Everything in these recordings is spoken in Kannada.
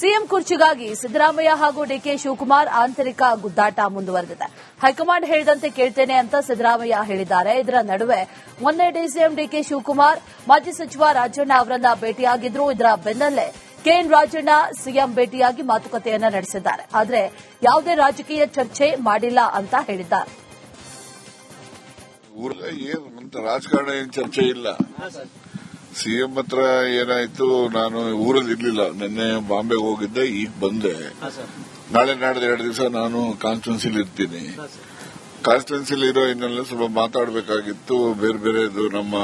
ಸಿಎಂ ಕುರ್ಚಿಗಾಗಿ ಸಿದ್ದರಾಮಯ್ಯ ಹಾಗೂ ಡಿಕೆ ಶಿವಕುಮಾರ್ ಆಂತರಿಕ ಗುದ್ದಾಟ ಮುಂದುವರೆದಿದೆ. ಹೈಕಮಾಂಡ್ ಹೇಳಿದಂತೆ ಕೇಳ್ತೇನೆ ಅಂತ ಸಿದ್ದರಾಮಯ್ಯ ಹೇಳಿದ್ದಾರೆ. ಇದರ ನಡುವೆ ಮೊನ್ನೆ ಡಿಸಿಎಂ ಡಿಕೆ ಶಿವಕುಮಾರ್ ಮಾಜಿ ಸಚಿವ ರಾಜಣ್ಣ ಅವರನ್ನ ಭೇಟಿಯಾಗಿದ್ರು. ಇದರ ಬೆನ್ನಲ್ಲೇ ಕೆಎನ್ ರಾಜಣ್ಣ ಸಿಎಂ ಭೇಟಿಯಾಗಿ ಮಾತುಕತೆಯನ್ನ ನಡೆಸಿದ್ದಾರೆ. ಆದರೆ ಯಾವುದೇ ರಾಜಕೀಯ ಚರ್ಚೆ ಮಾಡಿಲ್ಲ ಅಂತ ಹೇಳಿದ್ದಾರೆ. ರಾಜಕಾರಣ ಏನ್ ಚರ್ಚೆ ಇಲ್ಲ. ಸಿಎಂ ಹತ್ರ ಏನಾಯ್ತು, ನಾನು ಊರಲ್ಲಿ ಇರ್ಲಿಲ್ಲ. ನಿನ್ನೆ ಬಾಂಬೆಗೆ ಹೋಗಿದ್ದೆ, ಈಗ ಬಂದೆ. ನಾಳೆ ನಾಡ್ದು 2 ದಿವಸ ನಾನು ಕಾನ್ಸ್ಟಿಟ್ಯೂನ್ಸಿಲಿ ಇರ್ತೀನಿ. ಕಾನ್ಸ್ಟಿಟ್ಯೂನ್ಸಿಲಿ ಇರೋ ಇನ್ನೆಲ್ಲ ಸ್ವಲ್ಪ ಮಾತಾಡಬೇಕಾಗಿತ್ತು. ಬೇರೆ ಬೇರೆದು ನಮ್ಮ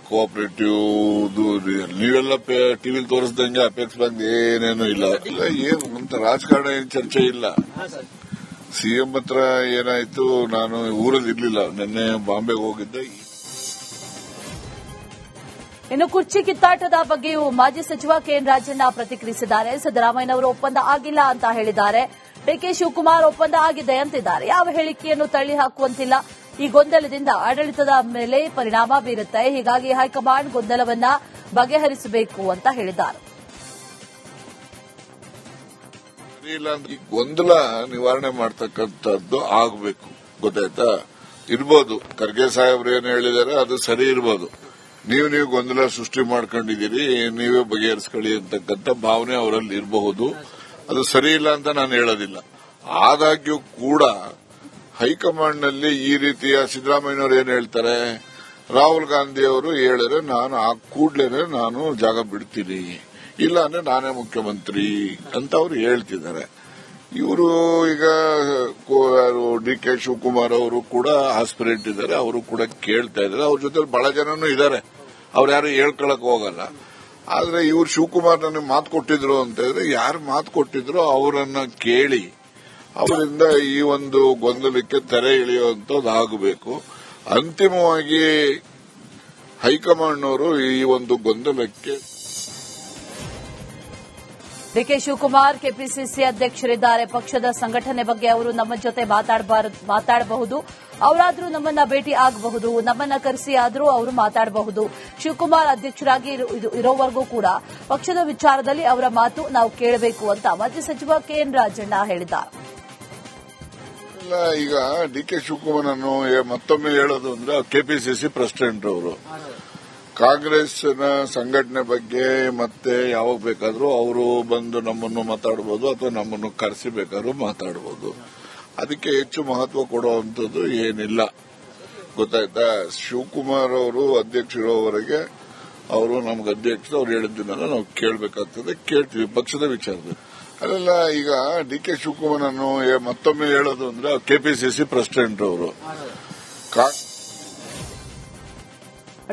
ಕೋಆಪರೇಟಿವ್ ನೀವೆಲ್ಲ ಟಿವಿಲಿ ತೋರಿಸ್ದಂಗೆ ಅಪೆಕ್ಸ್ ಬ್ಯಾಂಕ್ ಏನೇನು ಇಲ್ಲ. ಏನು ರಾಜಕಾರಣ ಏನ್ ಚರ್ಚೆ ಇಲ್ಲ. ಸಿಎಂ ಹತ್ರ ಏನಾಯ್ತು, ನಾನು ಊರಲ್ಲಿ ಇರ್ಲಿಲ್ಲ. ನಿನ್ನೆ ಬಾಂಬೆಗೆ ಹೋಗಿದ್ದೆ. ಇನ್ನು ಕುರ್ಚಿ ಕಿತ್ತಾಟದ ಬಗ್ಗೆಯೂ ಮಾಜಿ ಸಚಿವ ಕೆಎನ್ ರಾಜಣ್ಣ ಪ್ರತಿಕ್ರಿಯಿಸಿದ್ದಾರೆ. ಸಿದ್ದರಾಮಯ್ಯನವರು ಒಪ್ಪಂದ ಆಗಿಲ್ಲ ಅಂತ ಹೇಳಿದ್ದಾರೆ. ಡಿಕೆ ಶಿವಕುಮಾರ್ ಒಪ್ಪಂದ ಆಗಿದೆ ಅಂತಿದ್ದಾರೆ. ಯಾವ ಹೇಳಿಕೆಯನ್ನು ತಳ್ಳಿ ಹಾಕುವಂತಿಲ್ಲ. ಈ ಗೊಂದಲದಿಂದ ಆಡಳಿತದ ಮೇಲೆ ಪರಿಣಾಮ ಬೀರುತ್ತೆ. ಹೀಗಾಗಿ ಹೈಕಮಾಂಡ್ ಗೊಂದಲವನ್ನ ಬಗೆಹರಿಸಬೇಕು ಅಂತ ಹೇಳಿದ್ದಾರೆ. ಈ ಗೊಂದಲ ನಿವಾರಣೆ ಮಾಡ್ತಕ್ಕಂಥದ್ದು ಆಗಬೇಕು. ಗೊತ್ತಾಯ್ತಾ? ಇರ್ಬೋದು, ಖರ್ಗೆ ಸಾಹೇಬ್ರು ಏನು ಹೇಳಿದ್ದಾರೆ ಅದು ಸರಿ ಇರ್ಬೋದು. ನೀವು ಗೊಂದಲ ಸೃಷ್ಟಿ ಮಾಡ್ಕೊಂಡಿದ್ದೀರಿ, ನೀವೇ ಬಗೆಹರಿಸ್ಕೊಳ್ಳಿ ಅಂತಕ್ಕಂಥ ಭಾವನೆ ಅವರಲ್ಲಿ ಇರಬಹುದು. ಅದು ಸರಿ ಇಲ್ಲ ಅಂತ ನಾನು ಹೇಳೋದಿಲ್ಲ. ಆದಾಗ್ಯೂ ಕೂಡ ಹೈಕಮಾಂಡ್ ನಲ್ಲಿ ಈ ರೀತಿಯ ಸಿದ್ದರಾಮಯ್ಯನವರು ಏನ್ ಹೇಳ್ತಾರೆ, ರಾಹುಲ್ ಗಾಂಧಿ ಅವರು ಹೇಳಿದ್ರೆ ನಾನು ಆ ಕೂಡ್ಲೇನೆ ನಾನು ಜಾಗ ಬಿಡ್ತೀನಿ, ಇಲ್ಲ ಅಂದ್ರೆ ನಾನೇ ಮುಖ್ಯಮಂತ್ರಿ ಅಂತ ಅವರು ಹೇಳ್ತಿದ್ದಾರೆ. ಇವರು ಈಗ ಡಿಕೆ ಶಿವಕುಮಾರ್ ಅವರು ಕೂಡ ಆಸ್ಪಿರೆಂಟ್ ಇದ್ದಾರೆ. ಅವರು ಕೂಡ ಕೇಳ್ತಾ ಇದ್ದಾರೆ. ಅವ್ರ ಜೊತೆ ಬಹಳ ಜನನೂ ಇದ್ದಾರೆ. ಅವ್ರು ಯಾರು ಹೇಳ್ಕೊಳಕ್ ಹೋಗಲ್ಲ. ಆದ್ರೆ ಇವ್ರು ಶಿವಕುಮಾರ್ ನನಗೆ ಮಾತು ಕೊಟ್ಟಿದ್ರು ಅಂತ ಹೇಳಿದ್ರೆ, ಯಾರು ಮಾತು ಕೊಟ್ಟಿದ್ರು ಅವರನ್ನ ಕೇಳಿ ಅವರಿಂದ ಈ ಒಂದು ಗೊಂದಲಕ್ಕೆ ತೆರೆ ಎಳೆಯುವಂತದ್ದು ಆಗಬೇಕು. ಅಂತಿಮವಾಗಿ ಹೈಕಮಾಂಡ್ನವರು ಈ ಒಂದು ಗೊಂದಲಕ್ಕೆ ಡಿಕೆ ಶಿವಕುಮಾರ್ ಕೆಪಿಸಿಸಿ ಅಧ್ಯಕ್ಷರಿದ್ದಾರೆ. ಪಕ್ಷದ ಸಂಘಟನೆ ಬಗ್ಗೆ ಅವರು ನಮ್ಮ ಜೊತೆ ಮಾತಾಡಬಹುದು. ಅವರಾದ್ರೂ ನಮ್ಮನ್ನ ಭೇಟಿ ಆಗಬಹುದು. ನಮ್ಮನ್ನ ಕರೆಸಿ ಆದ್ರೂ ಅವರು ಮಾತಾಡಬಹುದು. ಶಿವಕುಮಾರ್ ಅಧ್ಯಕ್ಷರಾಗಿ ಇರೋವರೆಗೂ ಕೂಡ ಪಕ್ಷದ ವಿಚಾರದಲ್ಲಿ ಅವರ ಮಾತು ನಾವು ಕೇಳಬೇಕು ಅಂತ ಮಾಜಿ ಸಚಿವ ಕೆಎನ್ ರಾಜಣ್ಣ ಹೇಳಿದ್ದಾರೆ. ಈಗ ಡಿಕೆ ಶಿವಕುಮಾರ್ ಮತ್ತೊಮ್ಮೆ ಹೇಳೋದು ಅಂದ್ರೆ ಕೆಪಿಸಿಸಿ ಪ್ರೆಸಿಡೆಂಟ್ ಅವರು ಕಾಂಗ್ರೆಸ್ನ ಸಂಘಟನೆ ಬಗ್ಗೆ ಮತ್ತೆ ಯಾವಾಗ ಬೇಕಾದ್ರೂ ಅವರು ಬಂದು ನಮ್ಮನ್ನು ಮಾತಾಡಬಹುದು ಅಥವಾ ನಮ್ಮನ್ನು ಕರೆಸಿ ಬೇಕಾದ್ರೂ ಮಾತಾಡಬಹುದು. ಅದಕ್ಕೆ ಹೆಚ್ಚು ಮಹತ್ವ ಕೊಡುವಂತದ್ದು ಏನಿಲ್ಲ. ಗೊತ್ತಾಯ್ತಾ? ಶಿವಕುಮಾರ್ ಅವರು ಅಧ್ಯಕ್ಷರಿರೋವರೆಗೆ ಅವರು ನಮ್ಗೆ ಅಧ್ಯಕ್ಷರು ಅವ್ರು ಹೇಳಿದ್ದನ್ನೆಲ್ಲ ನಾವು ಕೇಳಬೇಕಾಗ್ತದೆ. ಕೇಳ್ತೀವಿ ಪಕ್ಷದ ವಿಚಾರದಲ್ಲಿ. ಅಲ್ಲೆಲ್ಲ ಈಗ ಡಿಕೆ ಶಿವಕುಮಾರ್ ಮತ್ತೊಮ್ಮೆ ಹೇಳೋದು ಅಂದ್ರೆ ಕೆಪಿಸಿಸಿ ಪ್ರೆಸಿಡೆಂಟ್ ಅವರು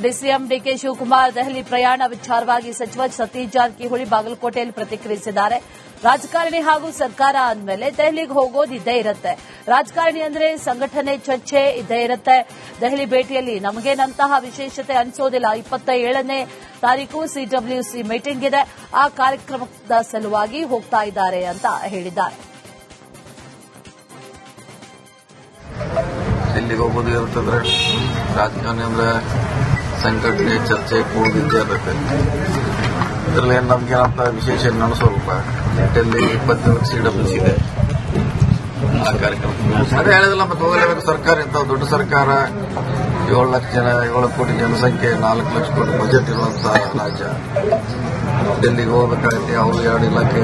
ಡಿಸಿಎಂ ಡಿಕೆ ಶಿವಕುಮಾರ್ ದೆಹಲಿ ಪ್ರಯಾಣ ವಿಚಾರವಾಗಿ ಸಚಿವ ಸತೀಶ್ ಜಾರಕಿಹೊಳಿ ಬಾಗಲಕೋಟೆಯಲ್ಲಿ ಪ್ರತಿಕ್ರಿಯಿಸಿದ್ದಾರೆ. ರಾಜಕಾರಣಿ ಹಾಗೂ ಸರ್ಕಾರ ಅಂದಮೇಲೆ ದೆಹಲಿಗೆ ಹೋಗೋದು ಇದ್ದೇ ಇರುತ್ತೆ. ರಾಜಕಾರಣಿ ಅಂದ್ರೆ ಸಂಘಟನೆ ಚರ್ಚೆ ಇದ್ದೇ ಇರುತ್ತೆ. ದೆಹಲಿ ಭೇಟಿಯಲ್ಲಿ ನಮಗೇನಂತಹ ವಿಶೇಷತೆ ಅನಿಸೋದಿಲ್ಲ. 27ನೇ ತಾರೀಕು ಸಿಡಬ್ಲ್ಯೂಸಿ ಮೀಟಿಂಗ್ ಇದೆ. ಆ ಕಾರ್ಯಕ್ರಮದ ಸಲುವಾಗಿ ಹೋಗ್ತಾ ಇದ್ದಾರೆ ಅಂತ ಹೇಳಿದ್ದಾರೆ. ಎಲ್ಲಿಗೆ ಹೋಗೋದು ಇರುತ್ತಂದ್ರೆ ರಾಜಕಾರಣಿ ಅಂದ್ರೆ ಸಂಘಟನೆ ಚರ್ಚೆ ಕೂಡಿದ್ದೇ ಇರುತ್ತೆ. ಇದರಲ್ಲಿ ನಮ್ಗೇನಂತ ವಿಶೇಷ ಅನಿಸೋಲ್ಪ. ಡೆಲ್ಲಿ 20 ಸಿಡಬ್ಲ್ಯೂಸಿ ಇದೆ. ಆ ಕಾರ್ಯಕ್ರಮ ಅದೇ ಹೇಳಿದಿಲ್ಲ. ಮತ್ತೆ ಹೋಗಲೇಬೇಕು. ಸರ್ಕಾರ ಇಂಥ ದೊಡ್ಡ ಸರ್ಕಾರ, 7 ಲಕ್ಷ ಜನ, 7 ಕೋಟಿ ಜನಸಂಖ್ಯೆ, 4 ಲಕ್ಷ ಕೋಟಿ ಬಜೆಟ್ ಇರುವಂತಹ ರಾಜ್ಯ. ಡೆಲ್ಲಿಗೆ ಹೋಗಬೇಕಾಗುತ್ತೆ. ಅವರು 2 ಇಲಾಖೆ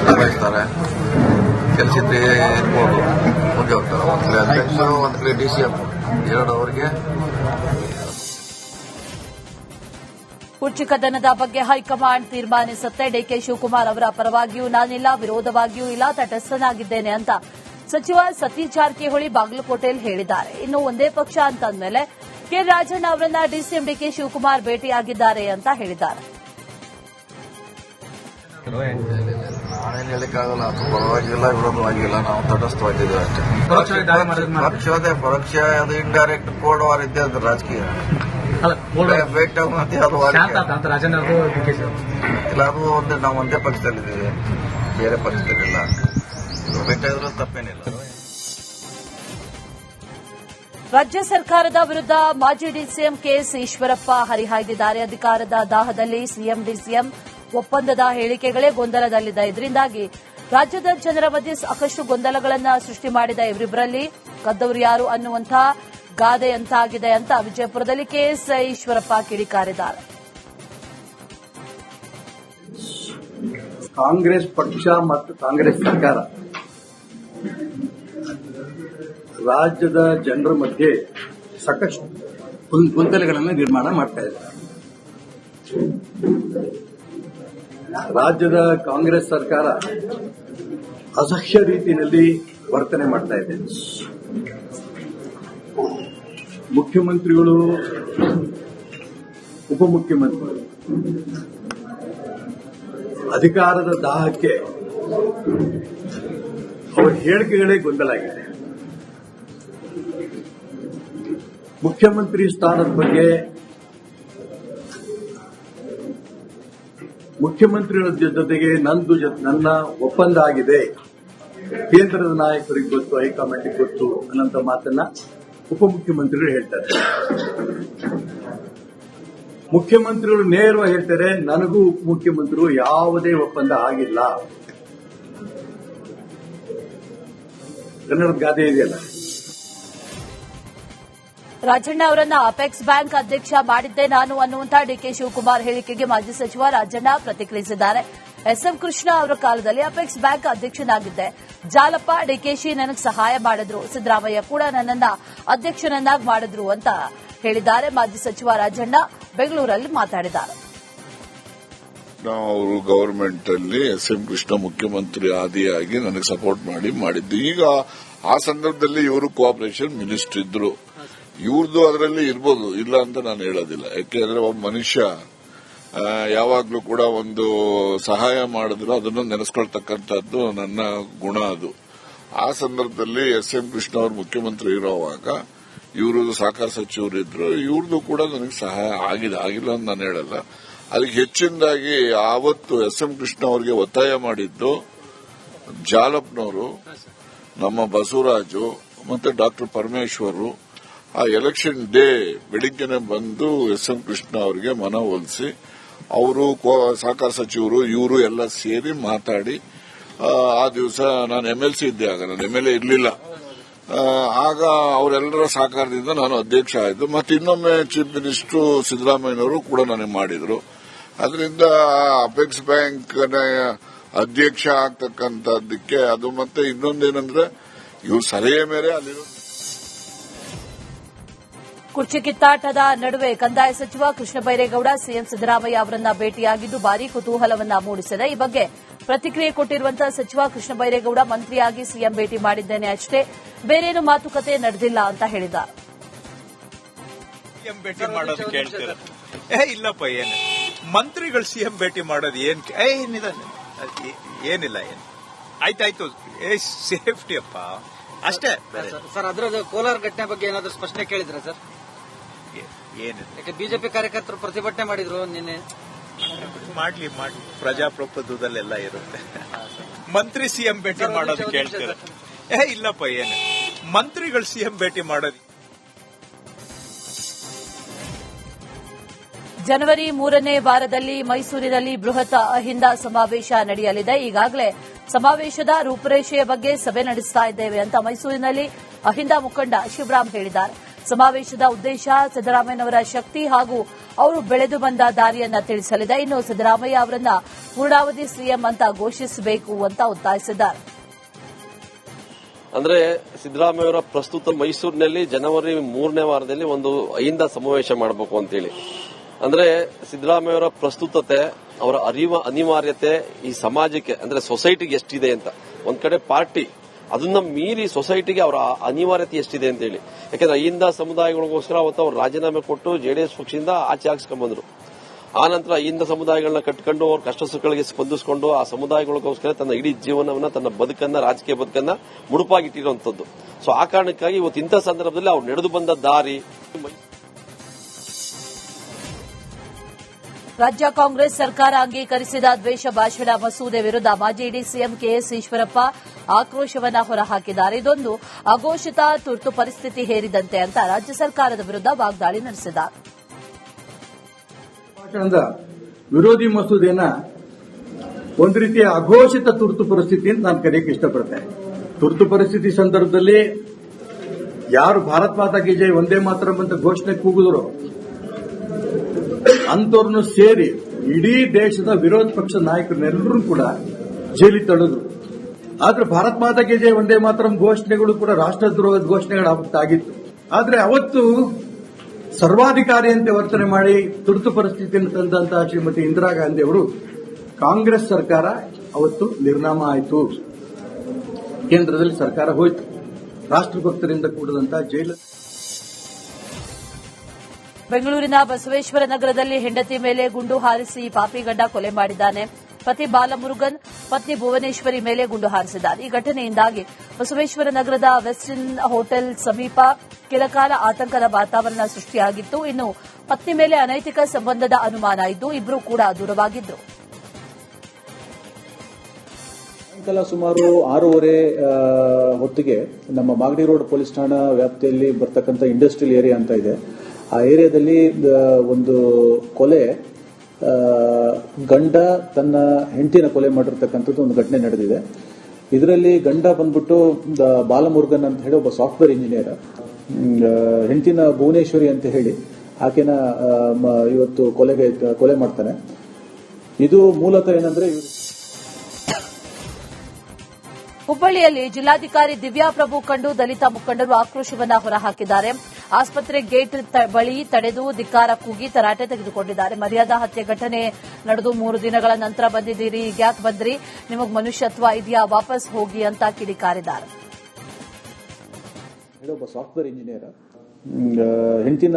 ನಿರ್ವಹಿಸ್ತಾರೆ. ಕೆಲಸ ಇರ್ಬೋದು, ಹೋಗಿ ಹೋಗ್ತಾರೆ. ಒಂದು ಕಡೆ ಅಧ್ಯಕ್ಷರು, ಒಂದು ಕಡೆ ಡಿಸಿಎಂ, 2 ಅವರಿಗೆ. ಕುರ್ಚಿ ಕದನದ ಬಗ್ಗೆ ಹೈಕಮಾಂಡ್ ತೀರ್ಮಾನಿಸುತ್ತೆ. ಡಿಕೆ ಶಿವಕುಮಾರ್ ಅವರ ಪರವಾಗಿಯೂ ನಾನಿಲ್ಲ, ವಿರೋಧವಾಗಿಯೂ ಇಲ್ಲ, ತಟಸ್ಥನಾಗಿದ್ದೇನೆ ಅಂತ ಸಚಿವ ಸತೀಶ್ ಜಾರಕಿಹೊಳಿ ಬಾಗಲಕೋಟೆಯಲ್ಲಿ ಹೇಳಿದ್ದಾರೆ. ಇನ್ನು ಒಂದೇ ಪಕ್ಷ ಅಂತಂದ್ಮೇಲೆ ಕೆಎನ್ ರಾಜಣ್ಣ ಅವರನ್ನ ಡಿಸಿಎಂ ಡಿಕೆ ಶಿವಕುಮಾರ್ ಭೇಟಿಯಾಗಿದ್ದಾರೆ ಅಂತ ಹೇಳಿದ್ದಾರೆ. ನಾನೇನು ಹೇಳಿಕ್ಕಾಗಲ್ಲ. ಅದು ಪರವಾಗಿಲ್ಲ, ವಿರೋಧವಾಗಿಲ್ಲ. ನಾವು ತಟಸ್ಥವಾಗಿದ್ದೇವೆ ಅಷ್ಟೇ. ಪರೋಕ್ಷ ಅದು ಇಂಡೈರೆಕ್ಟ್ ಕೋಡ್ ವಾರ್ ಇದ್ದೇ ಅದು ರಾಜಕೀಯ ಇಲ್ಲ. ಅದು ಒಂದೇ, ನಾವು ಒಂದೇ ಪಕ್ಷದಲ್ಲಿದ್ದೀವಿ, ಬೇರೆ ಪಕ್ಷದಲ್ಲಿಲ್ಲ. ಬೇಕಾದ್ರೂ ತಪ್ಪೇನಿಲ್ಲ. ರಾಜ್ಯ ಸರ್ಕಾರದ ವಿರುದ್ಧ ಮಾಜಿ ಡಿಸಿಎಂ ಕೆಎಸ್ ಈಶ್ವರಪ್ಪ ಹರಿಹಾಯ್ದಿದ್ದಾರೆ. ಅಧಿಕಾರದ ದಾಹದಲ್ಲಿ ಸಿಎಂ ಡಿಸಿಎಂ ಒಪ್ಪಂದದ ಹೇಳಿಕೆಗಳೇ ಗೊಂದಲದಲ್ಲಿದೆ. ಇದರಿಂದಾಗಿ ರಾಜ್ಯದ ಜನರ ಮಧ್ಯೆ ಸಾಕಷ್ಟು ಗೊಂದಲಗಳನ್ನು ಸೃಷ್ಟಿ ಮಾಡಿದ ಇವರಿಬ್ಬರಲ್ಲಿ ಕದ್ದವರು ಯಾರು ಅನ್ನುವಂಥ ಗಾದೆಯಂತಾಗಿದೆ ಅಂತ ವಿಜಯಪುರದಲ್ಲಿ ಕೆಎಸ್ ಈಶ್ವರಪ್ಪ ಕಿಡಿಕಾರಿದ್ದಾರೆ. ಕಾಂಗ್ರೆಸ್ ಪಕ್ಷ ಮತ್ತು ಕಾಂಗ್ರೆಸ್ ಸರ್ಕಾರ ರಾಜ್ಯದ ಜನರ ಮಧ್ಯೆ ಸಾಕಷ್ಟು ಗೊಂದಲಗಳನ್ನು ನಿರ್ಮಾಣ ಮಾಡ್ತಾ ಇದೆ. ರಾಜ್ಯದ ಕಾಂಗ್ರೆಸ್ ಸರ್ಕಾರ ಅಸಹ್ಯ ರೀತಿಯಲ್ಲಿ ವರ್ತನೆ ಮಾಡ್ತಾ ಇದೆ. ಮುಖ್ಯಮಂತ್ರಿಗಳು, ಉಪಮುಖ್ಯಮಂತ್ರಿಗಳು ಅಧಿಕಾರದ ದಾಹಕ್ಕೆ ಅವರ ಹೇಳಿಕೆಗಳೇ ಗೊಂದಲ ಆಗಿದೆ. ಮುಖ್ಯಮಂತ್ರಿ ಸ್ಥಾನದ ಬಗ್ಗೆ ಮುಖ್ಯಮಂತ್ರಿಗಳ ಜೊತೆಗೆ ನನ್ನ ಒಪ್ಪಂದ ಆಗಿದೆ, ಕೇಂದ್ರದ ನಾಯಕರಿಗೆ ಗೊತ್ತು, ಹೈಕಮಾಂಡ್ಗೆ ಗೊತ್ತು ಅನ್ನೋಂಥ ಮಾತನ್ನ ಉಪಮುಖ್ಯಮಂತ್ರಿಗಳು ಹೇಳ್ತಾರೆ. ಮುಖ್ಯಮಂತ್ರಿಗಳು ನೇರವಾಗಿ ಹೇಳ್ತಾರೆ, ನನಗೂ ಉಪಮುಖ್ಯಮಂತ್ರಿಗಳು ಯಾವುದೇ ಒಪ್ಪಂದ ಆಗಿಲ್ಲ. ಕನ್ನಡದ ಗಾದೆ ಇದೆಯಲ್ಲ. ರಾಜಣ್ಣ ಅವರನ್ನ ಅಪೆಕ್ಸ್ ಬ್ಯಾಂಕ್ ಅಧ್ಯಕ್ಷ ಮಾಡಿದ್ದೆ ನಾನು ಅನ್ನುವಂತಹ ಡಿಕೆ ಶಿವಕುಮಾರ್ ಹೇಳಿಕೆಗೆ ಮಾಜಿ ಸಚಿವ ರಾಜಣ್ಣ ಪ್ರತಿಕ್ರಿಯಿಸಿದ್ದಾರೆ. ಎಸ್ಎಂ ಕೃಷ್ಣ ಅವರ ಕಾಲದಲ್ಲಿ ಅಪೆಕ್ಸ್ ಬ್ಯಾಂಕ್ ಅಧ್ಯಕ್ಷನಾಗಿದ್ದೆ. ಜಾಲಪ್ಪ, ಡಿಕೆಶಿ ನನಗೆ ಸಹಾಯ ಮಾಡಿದ್ರು, ಸಿದ್ದರಾಮಯ್ಯ ಕೂಡ ನನ್ನನ್ನ ಅಧ್ಯಕ್ಷನನ್ನಾಗಿ ಮಾಡಿದ್ರು ಅಂತ ಹೇಳಿದ್ದಾರೆ. ಮಾಜಿ ಸಚಿವ ರಾಜಣ್ಣ ಬೆಂಗಳೂರಲ್ಲಿ ಮಾತಾಡಿದ್ದಾರೆ. ಅವರು ಗವರ್ಮೆಂಟ್ ಅಲ್ಲಿ ಎಸ್ಎಂ ಕೃಷ್ಣ ಮುಖ್ಯಮಂತ್ರಿ ಆದಿಯಾಗಿ ನನಗೆ ಸಪೋರ್ಟ್ ಮಾಡಿದ್ದು. ಈಗ ಆ ಸಂದರ್ಭದಲ್ಲಿ ಇವರು ಕೋಆಪರೇಷನ್ ಮಿನಿಸ್ಟರ್ ಇದ್ರು. ಇವ್ರದ್ದು ಅದರಲ್ಲಿ ಇರ್ಬೋದು, ಇಲ್ಲ ಅಂತ ನಾನು ಹೇಳೋದಿಲ್ಲ. ಯಾಕೆಂದ್ರೆ ಒಬ್ಬ ಮನುಷ್ಯ ಯಾವಾಗ್ಲೂ ಕೂಡ ಒಂದು ಸಹಾಯ ಮಾಡಿದ್ರು ಅದನ್ನು ನೆನೆಸ್ಕೊಳ್ತಕ್ಕಂಥದ್ದು ನನ್ನ ಗುಣ. ಅದು ಆ ಸಂದರ್ಭದಲ್ಲಿ ಎಸ್ಎಂ ಕೃಷ್ಣ ಅವರು ಮುಖ್ಯಮಂತ್ರಿ ಇರೋವಾಗ ಇವರು ಸಹಕಾರ ಸಚಿವರಿದ್ರು. ಇವ್ರದ್ದು ಕೂಡ ನನಗೆ ಸಹಾಯ ಆಗಿಲ್ಲ ಅಂತ ನಾನು ಹೇಳಲ್ಲ. ಅದಕ್ಕೆ ಹೆಚ್ಚಿನದಾಗಿ ಆವತ್ತು ಎಸ್ಎಂ ಕೃಷ್ಣ ಅವರಿಗೆ ಒತ್ತಾಯ ಮಾಡಿದ್ದು ಜಾಲಪ್ನವರು, ನಮ್ಮ ಬಸವರಾಜು ಮತ್ತೆ ಡಾಕ್ಟರ್ ಪರಮೇಶ್ವರು. ಆ ಎಲೆಕ್ಷನ್ ಡೇ ಬೆಳಿಗ್ಗೆನೆ ಬಂದು ಎಸ್ಎಂ ಕೃಷ್ಣ ಅವರಿಗೆ ಮನವೊಲಿಸಿ ಅವರು ಸಹಕಾರ ಸಚಿವರು ಇವರು ಎಲ್ಲ ಸೇರಿ ಮಾತಾಡಿ, ಆ ದಿವಸ ನಾನು ಎಂಎಲ್ಸಿ ಇದ್ದೆ, ಆಗ ನಾನು ಎಂಎಲ್ಎ ಇರಲಿಲ್ಲ. ಆಗ ಅವರೆಲ್ಲರ ಸಹಕಾರದಿಂದ ನಾನು ಅಧ್ಯಕ್ಷ ಆಯಿತು. ಮತ್ತೆ ಇನ್ನೊಮ್ಮೆ ಚೀಫ್ ಮಿನಿಸ್ಟರ್ ಸಿದ್ದರಾಮಯ್ಯನವರು ಕೂಡ ನನಗೆ ಮಾಡಿದ್ರು. ಅದರಿಂದ ಅಪೆಕ್ಸ್ ಬ್ಯಾಂಕ್ ಅಧ್ಯಕ್ಷ ಆಗ್ತಕ್ಕಂಥದ್ದಕ್ಕೆ ಅದು. ಮತ್ತೆ ಇನ್ನೊಂದೇನಂದ್ರೆ ಇವು ಸಲಹೆ ಮೇರೆ ಅಲ್ಲಿರೋ ಕುರ್ಚಿ ಕಿತ್ತಾಟದ ನಡುವೆ ಕಂದಾಯ ಸಚಿವ ಕೃಷ್ಣ ಬೈರೇಗೌಡ ಸಿಎಂ ಸಿದ್ದರಾಮಯ್ಯ ಅವರನ್ನ ಭೇಟಿಯಾಗಿದ್ದು ಭಾರೀ ಕುತೂಹಲವನ್ನ ಮೂಡಿಸಿದೆ. ಈ ಬಗ್ಗೆ ಪ್ರತಿಕ್ರಿಯೆ ಕೊಟ್ಟಿರುವಂತಹ ಸಚಿವ ಕೃಷ್ಣ ಬೈರೇಗೌಡ, ಮಂತ್ರಿಯಾಗಿ ಸಿಎಂ ಭೇಟಿ ಮಾಡಿದ್ದೇನೆ ಅಷ್ಟೇ, ಬೇರೇನು ಮಾತುಕತೆ ನಡೆದಿಲ್ಲ ಅಂತ ಹೇಳಿದ್ದಾರೆ. ಸಿಎಂ ಭೇಟಿ ಮಾಡೋದು ಕೇಳ್ತೀರ? ಇಲ್ಲಪ್ಪ, ಏನು ಮಂತ್ರಿಗಳು ಸಿಎಂ ಭೇಟಿ ಮಾಡೋದು ಏನಿಲ್ಲ. ಆಯ್ತಾಯ್ತು, ಸೇಫ್ಟಿ ಅಪ್ಪ ಅಷ್ಟೇ ಸರ್. ಅದ್ರದ್ದು ಕೋಲಾರ ಘಟನೆ ಬಗ್ಗೆ ಏನಾದ್ರು ಸ್ಪಷ್ಟನೆ ಕೇಳಿದ್ರ ಸರ್? ಏನಿಲ್ಲ, ಯಾಕೆ ಬಿಜೆಪಿ ಕಾರ್ಯಕರ್ತರು ಪ್ರತಿಭಟನೆ ಮಾಡಿದ್ರು ನಿನ್ನೆ. ಮಾಡ್ಲಿ ಪ್ರಜಾಪ್ರಭುತ್ವದಲ್ಲೆಲ್ಲ ಇರುತ್ತೆ. ಮಂತ್ರಿ ಸಿಎಂ ಭೇಟಿ ಮಾಡೋದು ಕೇಳ್ತೀರ? ಇಲ್ಲಪ್ಪ, ಏನು ಮಂತ್ರಿಗಳು ಸಿಎಂ ಭೇಟಿ ಮಾಡೋದು. ಜನವರಿ 3ನೇ ವಾರದಲ್ಲಿ ಮೈಸೂರಿನಲ್ಲಿ ಬೃಹತ್ ಅಹಿಂದ ಸಮಾವೇಶ ನಡೆಯಲಿದೆ. ಈಗಾಗಲೇ ಸಮಾವೇಶದ ರೂಪುರೇಷೆಯ ಬಗ್ಗೆ ಸಭೆ ನಡೆಸ್ತಾ ಇದ್ದೇವೆ ಅಂತ ಮೈಸೂರಿನಲ್ಲಿ ಅಹಿಂದ ಮುಖಂಡ ಶಿವರಾಮ್ ಹೇಳಿದ್ದಾರೆ. ಸಮಾವೇಶದ ಉದ್ದೇಶ ಸಿದ್ದರಾಮಯ್ಯನವರ ಶಕ್ತಿ ಹಾಗೂ ಅವರು ಬೆಳೆದು ಬಂದ ದಾರಿಯನ್ನ ತಿಳಿಸಲಿದೆ. ಇನ್ನು ಸಿದ್ದರಾಮಯ್ಯ ಅವರನ್ನ ಪೂರ್ಣಾವಧಿ ಸಿಎಂ ಅಂತ ಘೋಷಿಸಬೇಕು ಅಂತ ಒತ್ತಾಯಿಸಿದ್ದಾರೆ. ಅಂದ್ರೆ ಸಿದ್ದರಾಮಯ್ಯವರ ಪ್ರಸ್ತುತ ಮೈಸೂರಿನಲ್ಲಿ ಜನವರಿ 3ನೇ ವಾರದಲ್ಲಿ ಒಂದು ಅಹಿಂದ ಸಮಾವೇಶ ಮಾಡಬೇಕು ಅಂತೇಳಿ. ಅಂದ್ರೆ ಸಿದ್ದರಾಮಯ್ಯವರ ಪ್ರಸ್ತುತತೆ, ಅವರ ಅನಿವಾರ್ಯತೆ ಈ ಸಮಾಜಕ್ಕೆ ಅಂದ್ರೆ ಸೊಸೈಟಿಗೆ ಎಷ್ಟಿದೆ ಅಂತ. ಒಂದ್ ಕಡೆ ಪಾರ್ಟಿ, ಅದನ್ನ ಮೀರಿ ಸೊಸೈಟಿಗೆ ಅವರ ಅನಿವಾರ್ಯತೆ ಎಷ್ಟಿದೆ ಅಂತ ಹೇಳಿ. ಯಾಕಂದ್ರೆ ಅಹಿಂದ ಸಮುದಾಯಗಳಿಗೋಸ್ಕರ ಅವತ್ತು ಅವರು ರಾಜೀನಾಮೆ ಕೊಟ್ಟು ಜೆಡಿಎಸ್ ಪಕ್ಷದಿಂದ ಆಚೆ ಹಾಕಿಸ್ಕೊಂಡ್ಬಂದ್ರು. ಆ ನಂತರ ಅಹಿಂದ ಸಮುದಾಯಗಳನ್ನ ಕಟ್ಕೊಂಡು ಅವ್ರ ಕಷ್ಟ ಸುಖಗಳಿಗೆ ಸ್ಪಂದಿಸಿಕೊಂಡು ಆ ಸಮುದಾಯಗಳಿಗೋಸ್ಕರ ತನ್ನ ಇಡೀ ಜೀವನವನ್ನ, ತನ್ನ ಬದುಕನ್ನ, ರಾಜಕೀಯ ಬದುಕನ್ನ ಮುಡುಪಾಗಿಟ್ಟಿರುವಂತದ್ದು. ಸೊ ಆ ಕಾರಣಕ್ಕಾಗಿ ಇವತ್ತು ಇಂಥ ಸಂದರ್ಭದಲ್ಲಿ ಅವ್ರು ನಡೆದು ಬಂದ ದಾರಿ. ರಾಜ್ಯ ಕಾಂಗ್ರೆಸ್ ಸರ್ಕಾರ ಅಂಗೀಕರಿಸಿದ ದ್ವೇಷ ಭಾಷಣ ಮಸೂದೆ ವಿರುದ್ಧ ಮಾಜಿ ಡಿಸಿಎಂ ಕೆಎಸ್ ಈಶ್ವರಪ್ಪ ಆಕ್ರೋಶವನ್ನ ಹೊರಹಾಕಿದ್ದಾರೆ. ಇದೊಂದು ಅಘೋಷಿತ ತುರ್ತು ಪರಿಸ್ಥಿತಿ ಹೇರಿದಂತೆ ಅಂತ ರಾಜ್ಯ ಸರ್ಕಾರದ ವಿರುದ್ಧ ವಾಗ್ದಾಳಿ ನಡೆಸಿದ್ದಾರೆ. ವಿರೋಧಿ ಮಸೂದೆಯನ್ನ ಒಂದು ರೀತಿಯ ಅಘೋಷಿತ ತುರ್ತು ಪರಿಸ್ಥಿತಿ ಅಂತ ನಾನು ಕರೆಯಕ್ಕೆ ಇಷ್ಟಪಡ್ತೇನೆ. ತುರ್ತು ಪರಿಸ್ಥಿತಿ ಸಂದರ್ಭದಲ್ಲಿ ಯಾರು ಭಾರತ್ ಮಾತಾ ಕಿ ಜೈ ವಂದೇ ಮಾತರಂ ಅಂತ ಘೋಷಣೆ ಕೂಗಿದ್ರು ಅಂತವ್ರನ್ನು ಸೇರಿ ಇಡೀ ದೇಶದ ವಿರೋಧ ಪಕ್ಷ ನಾಯಕರನ್ನೆಲ್ಲರೂ ಕೂಡ ಜೈಲಿಗೆ ತಳ್ಳಿದ್ರು. ಆದ್ರೆ ಭಾರತ್ ಮಾತಾ ಕಿ ಜೈ ವಂದೇ ಮಾತರಂ ಘೋಷಣೆಗಳು ಕೂಡ ರಾಷ್ಟ್ರದ್ರೋಹದ ಘೋಷಣೆಗಳಾಗಿತ್ತು. ಆದ್ರೆ ಅವತ್ತು ಸರ್ವಾಧಿಕಾರಿಯಂತೆ ವರ್ತನೆ ಮಾಡಿ ತುರ್ತು ಪರಿಸ್ಥಿತಿಯನ್ನು ತಂದಂತಹ ಶ್ರೀಮತಿ ಇಂದಿರಾ ಗಾಂಧಿ ಅವರು ಕಾಂಗ್ರೆಸ್ ಸರ್ಕಾರ ಅವತ್ತು ನಿರ್ನಾಮ ಆಯಿತು. ಕೇಂದ್ರದಲ್ಲಿ ಸರ್ಕಾರ ಹೋಯಿತು. ರಾಷ್ಟ್ರಭಕ್ತರಿಂದ ಕೂಡಿದಂತಹ ಜೈಲು. ಬೆಂಗಳೂರಿನ ಬಸವೇಶ್ವರ ನಗರದಲ್ಲಿ ಹೆಂಡತಿ ಮೇಲೆ ಗುಂಡು ಹಾರಿಸಿ ಪಾಪಿಗಡ್ಡ ಕೊಲೆ ಮಾಡಿದ್ದಾನೆ. ಪತಿ ಬಾಲಮುರುಗನ್ ಪತ್ನಿ ಭುವನೇಶ್ವರಿ ಮೇಲೆ ಗುಂಡು ಹಾರಿಸಿದ್ದಾರೆ. ಈ ಘಟನೆಯಿಂದಾಗಿ ಬಸವೇಶ್ವರ ನಗರದ ವೆಸ್ಟಿನ್ ಹೋಟೆಲ್ ಸಮೀಪ ಕೆಲಕಾಲ ಆತಂಕದ ವಾತಾವರಣ ಸೃಷ್ಟಿಯಾಗಿತ್ತು. ಇನ್ನು ಪತ್ನಿ ಮೇಲೆ ಅನೈತಿಕ ಸಂಬಂಧದ ಅನುಮಾನ ಇದ್ದು ಇಬ್ಬರೂ ಕೂಡ ದೂರವಾಗಿದ್ದರು. ಸಾಯಂಕಾಲ ಸುಮಾರು 6:30 ಹೊತ್ತಿಗೆ ನಮ್ಮ ಮಾಗಡಿ ರೋಡ್ ಪೊಲೀಸ್ ಠಾಣಾ ವ್ಯಾಪ್ತಿಯಲ್ಲಿ ಬರ್ತಕ್ಕಂಥ ಇಂಡಸ್ಟ್ರಿಯಲ್ ಏರಿಯಾ ಅಂತ ಇದೆ. ಆ ಏರಿಯಾದಲ್ಲಿ ಒಂದು ಕೊಲೆ, ಗಂಡ ತನ್ನ ಹೆಂಡತಿನ ಕೊಲೆ ಮಾಡಿರ್ತಕ್ಕಂಥದ್ದು ಒಂದು ಘಟನೆ ನಡೆದಿದೆ. ಇದರಲ್ಲಿ ಗಂಡ ಬಂದ್ಬಿಟ್ಟು ಬಾಲಮುರುಗನ್ ಅಂತ ಹೇಳಿ ಒಬ್ಬ ಸಾಫ್ಟ್ವೇರ್ ಇಂಜಿನಿಯರ್, ಹೆಂಡತಿನ ಭುವನೇಶ್ವರಿ ಅಂತ ಹೇಳಿ ಆಕೆನ ಇವತ್ತು ಕೊಲೆ ಮಾಡ್ತಾನೆ. ಇದು ಮೂಲತಃ ಏನಂದ್ರೆ ಹುಬ್ಬಳ್ಳಿಯಲ್ಲಿ ಜಿಲ್ಲಾಧಿಕಾರಿ ದಿವ್ಯಾ ಪ್ರಭು ಕಂಡು ದಲಿತ ಮುಖಂಡರು ಆಕ್ರೋಶವನ್ನ ಹೊರಹಾಕಿದ್ದಾರೆ. ಆಸ್ಪತ್ರೆ ಗೇಟ್ ಬಳಿ ತಡೆದು ಧಿಕ್ಕಾರ ಕೂಗಿ ತರಾಟೆ ತೆಗೆದುಕೊಂಡಿದ್ದಾರೆ. ಮರ್ಯಾದಾ ಹತ್ಯೆ ಘಟನೆ ನಡೆದು 3 ದಿನಗಳ ನಂತರ ಬಂದಿದ್ದೀರಿ, ಈಗ್ಯಾಕೆ ಬಂದ್ರಿ, ನಿಮಗ್ ಮನುಷ್ಯತ್ವ ಇದೆಯಾ, ವಾಪಸ್ ಹೋಗಿ ಅಂತ ಕಿಡಿಕಾರಿದ್ದಾರೆ. ಒಬ್ಬ ಸಾಫ್ಟ್ವೇರ್ ಇಂಜಿನಿಯರ್, ಹೆಂಡತಿನ